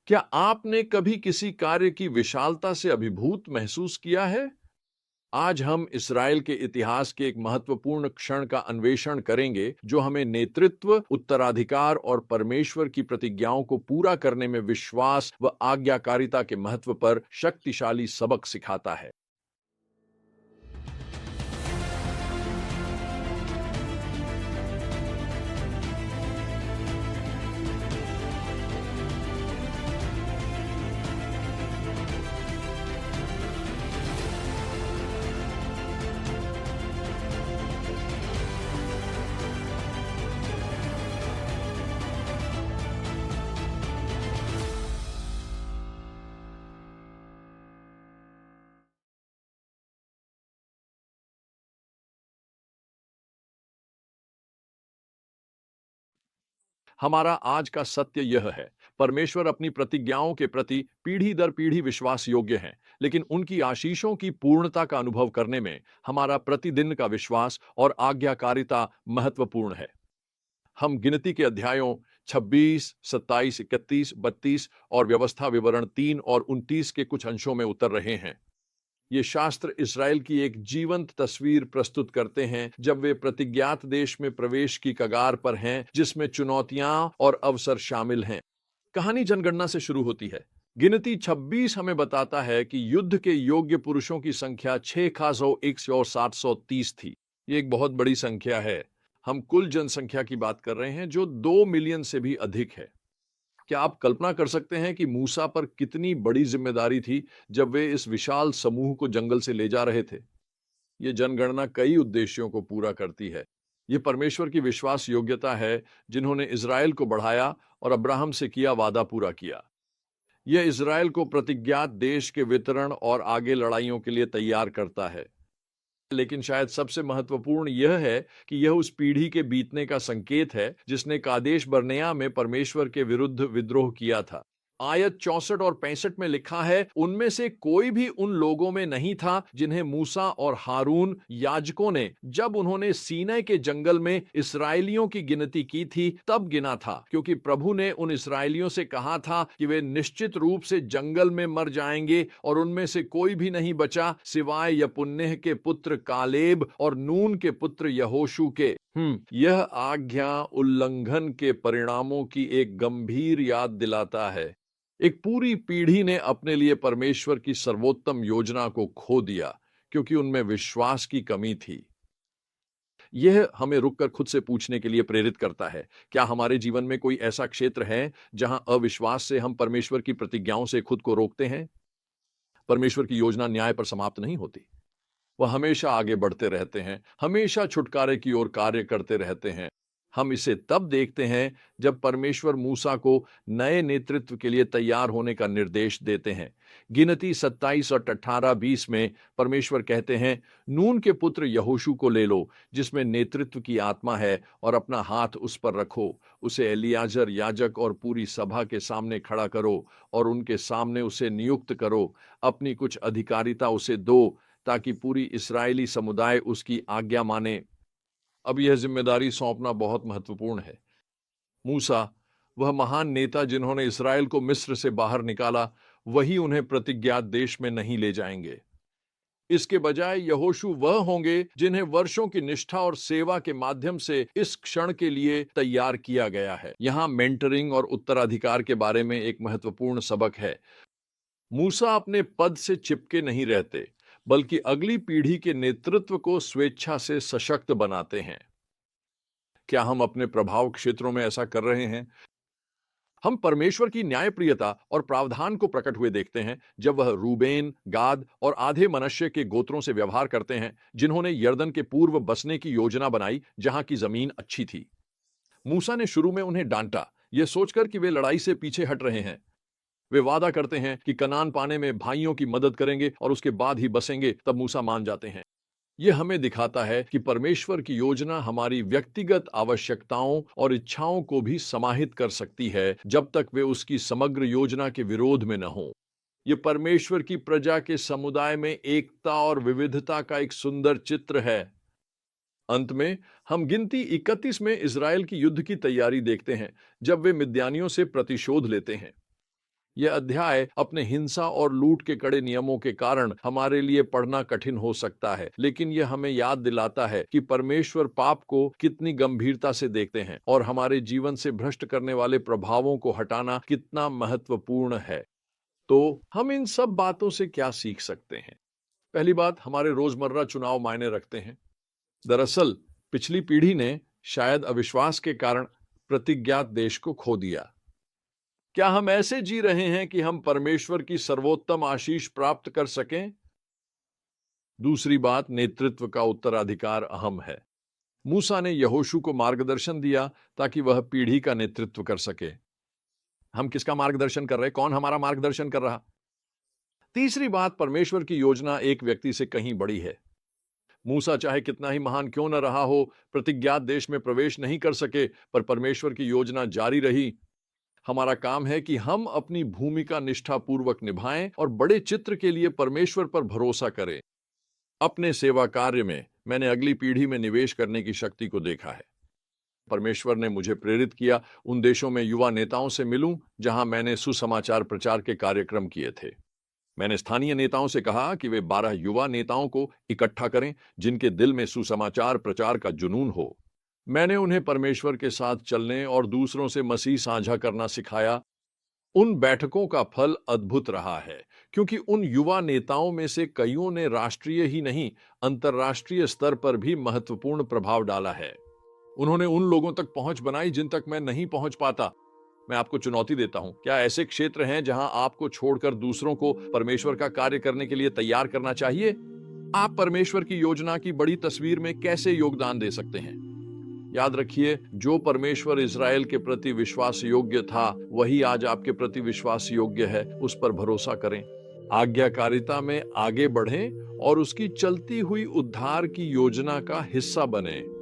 क्या आपने कभी किसी कार्य की विशालता से अभिभूत महसूस किया है? आज हम इस्राएल के इतिहास के एक महत्वपूर्ण क्षण का अन्वेषण करेंगे, जो हमें नेतृत्व, उत्तराधिकार और परमेश्वर की प्रतिज्ञाओं को पूरा करने में विश्वास व आज्ञाकारिता के महत्व पर शक्तिशाली सबक सिखाता है। हमारा आज का सत्य यह है, परमेश्वर अपनी प्रतिज्ञाओं के प्रति पीढ़ी दर पीढ़ी विश्वास योग्य हैं, लेकिन उनकी आशीषों की पूर्णता का अनुभव करने में हमारा प्रतिदिन का विश्वास और आज्ञाकारिता महत्वपूर्ण है। हम गिनती के अध्यायों 26, 27, 31, 32 और व्यवस्था विवरण 3 और 29 के कुछ अंशों में उतर रहे हैं। ये शास्त्र इस्राएल की एक जीवंत तस्वीर प्रस्तुत करते हैं जब वे प्रतिज्ञात देश में प्रवेश की कगार पर हैं, जिसमें चुनौतियां और अवसर शामिल हैं। कहानी जनगणना से शुरू होती है। गिनती 26 हमें बताता है कि युद्ध के योग्य पुरुषों की संख्या 6 खासों 1 और 730 थी। ये एक बहुत बड़ी संख्या है। हम कुल जनसंख्या की बात कर रहे हैं, जो 2 मिलियन से भी अधिक है। क्या आप कल्पना कर सकते हैं कि मूसा पर कितनी बड़ी जिम्मेदारी थी जब वे इस विशाल समूह को जंगल से ले जा रहे थे? ये जनगणना कई उद्देश्यों को पूरा करती है। ये परमेश्वर की विश्वास योग्यता है, जिन्होंने इज़राइल को बढ़ाया और अब्राहम से किया वादा पूरा किया। यह इज़राइल को प्रतिज्ञात देश के वितरण और आगे लड़ाइयों के लिए तैयार करता है। लेकिन शायद सबसे महत्वपूर्ण यह है कि यह उस पीढ़ी के बीतने का संकेत है जिसने कादेश बर्नेया में परमेश्वर के विरुद्ध विद्रोह किया था। आयत 64 और 65 में लिखा है, उनमें से कोई भी उन लोगों में नहीं था जिन्हें मूसा और हारून याजकों ने, जब उन्होंने सीनै के जंगल में इस्राएलियों की गिनती की थी, तब गिना था, क्योंकि प्रभु ने उन इस्राएलियों से कहा था कि वे निश्चित रूप से जंगल में मर जाएंगे और उनमें से कोई भी नहीं बचा सिवाय यपुन्नेह के पुत्र कालेब और नून के पुत्र यहोशू के। यह आज्ञा उल्लंघन के परिणामों की एक गंभीर याद दिलाता है। एक पूरी पीढ़ी ने अपने लिए परमेश्वर की सर्वोत्तम योजना को खो दिया क्योंकि उनमें विश्वास की कमी थी। यह हमें रुककर खुद से पूछने के लिए प्रेरित करता है, क्या हमारे जीवन में कोई ऐसा क्षेत्र है जहां अविश्वास से हम परमेश्वर की प्रतिज्ञाओं से खुद को रोकते हैं? परमेश्वर की योजना न्याय पर समाप्त नहीं होती। वह हमेशा आगे बढ़ते रहते हैं, हमेशा छुटकारे की ओर कार्य करते रहते हैं। हम इसे तब देखते हैं जब परमेश्वर मूसा को नए नेतृत्व के लिए तैयार होने का निर्देश देते हैं। गिनती 27 और 18-20 में परमेश्वर कहते हैं, नून के पुत्र यहोशू को ले लो, जिसमें नेतृत्व की आत्मा है, और अपना हाथ उस पर रखो। उसे एलियाजर याजक और पूरी सभा के सामने खड़ा करो और उनके सामने उसे नियुक्त करो। अपनी कुछ अधिकारिता उसे दो, ताकि पूरी इस्राएली समुदाय उसकी आज्ञा माने। अब यह जिम्मेदारी सौंपना बहुत महत्वपूर्ण है। मूसा, वह महान नेता जिन्होंने इस्राएल को मिस्र से बाहर निकाला, वही उन्हें प्रतिज्ञात देश में नहीं ले जाएंगे। इसके बजाय यहोशू वह होंगे जिन्हें वर्षों की निष्ठा और सेवा के माध्यम से इस क्षण के लिए तैयार किया गया है। यहां मेंटरिंग और उत्तराधिकार के बारे में एक महत्वपूर्ण सबक है। मूसा अपने पद से चिपके नहीं रहते, बल्कि अगली पीढ़ी के नेतृत्व को स्वेच्छा से सशक्त बनाते हैं। क्या हम अपने प्रभाव क्षेत्रों में ऐसा कर रहे हैं? हम परमेश्वर की न्यायप्रियता और प्रावधान को प्रकट हुए देखते हैं जब वह रूबेन, गाद और आधे मनश्शे के गोत्रों से व्यवहार करते हैं, जिन्होंने यर्दन के पूर्व बसने की योजना बनाई, जहां की जमीन अच्छी थी। मूसा ने शुरू में उन्हें डांटा, यह सोचकर कि वे लड़ाई से पीछे हट रहे हैं। वे वादा करते हैं कि कनान पाने में भाइयों की मदद करेंगे और उसके बाद ही बसेंगे, तब मूसा मान जाते हैं। यह हमें दिखाता है कि परमेश्वर की योजना हमारी व्यक्तिगत आवश्यकताओं और इच्छाओं को भी समाहित कर सकती है, जब तक वे उसकी समग्र योजना के विरोध में न हों। यह परमेश्वर की प्रजा के समुदाय में एकता और विविधता का एक सुंदर चित्र है। अंत में हम गिनती 31 में इज़राइल की युद्ध की तैयारी देखते हैं, जब वे मिद्यानियों से प्रतिशोध लेते हैं। यह अध्याय अपने हिंसा और लूट के कड़े नियमों के कारण हमारे लिए पढ़ना कठिन हो सकता है, लेकिन यह हमें याद दिलाता है कि परमेश्वर पाप को कितनी गंभीरता से देखते हैं और हमारे जीवन से भ्रष्ट करने वाले प्रभावों को हटाना कितना महत्वपूर्ण है। तो हम इन सब बातों से क्या सीख सकते हैं? पहली बात, हमारे रोजमर्रा चुनाव मायने रखते हैं। दरअसल पिछली पीढ़ी ने शायद अविश्वास के कारण प्रतिज्ञात देश को खो दिया। क्या हम ऐसे जी रहे हैं कि हम परमेश्वर की सर्वोत्तम आशीष प्राप्त कर सकें? दूसरी बात, नेतृत्व का उत्तराधिकार अहम है। मूसा ने यहोशू को मार्गदर्शन दिया ताकि वह पीढ़ी का नेतृत्व कर सके। हम किसका मार्गदर्शन कर रहे? कौन हमारा मार्गदर्शन कर रहा? तीसरी बात, परमेश्वर की योजना एक व्यक्ति से कहीं बड़ी है। मूसा चाहे कितना ही महान क्यों न रहा हो, प्रतिज्ञात देश में प्रवेश नहीं कर सके, पर परमेश्वर की योजना जारी रही। हमारा काम है कि हम अपनी भूमिका निष्ठापूर्वक निभाएं और बड़े चित्र के लिए परमेश्वर पर भरोसा करें। अपने सेवा कार्य में मैंने अगली पीढ़ी में निवेश करने की शक्ति को देखा है। परमेश्वर ने मुझे प्रेरित किया उन देशों में युवा नेताओं से मिलूं जहां मैंने सुसमाचार प्रचार के कार्यक्रम किए थे। मैंने स्थानीय नेताओं से कहा कि वे 12 युवा नेताओं को इकट्ठा करें जिनके दिल में सुसमाचार प्रचार का जुनून हो। मैंने उन्हें परमेश्वर के साथ चलने और दूसरों से मसीह साझा करना सिखाया। उन बैठकों का फल अद्भुत रहा है, क्योंकि उन युवा नेताओं में से कईयों ने राष्ट्रीय ही नहीं, अंतर्राष्ट्रीय स्तर पर भी महत्वपूर्ण प्रभाव डाला है। उन्होंने उन लोगों तक पहुंच बनाई जिन तक मैं नहीं पहुंच पाता। मैं आपको चुनौती देता हूं, क्या ऐसे क्षेत्र हैं जहां आपको छोड़कर दूसरों को परमेश्वर का कार्य करने के लिए तैयार करना चाहिए? आप परमेश्वर की योजना की बड़ी तस्वीर में कैसे योगदान दे सकते हैं? याद रखिए, जो परमेश्वर इज़राइल के प्रति विश्वास योग्य था, वही आज आपके प्रति विश्वास योग्य है। उस पर भरोसा करें, आज्ञाकारिता में आगे बढ़ें और उसकी चलती हुई उद्धार की योजना का हिस्सा बनें।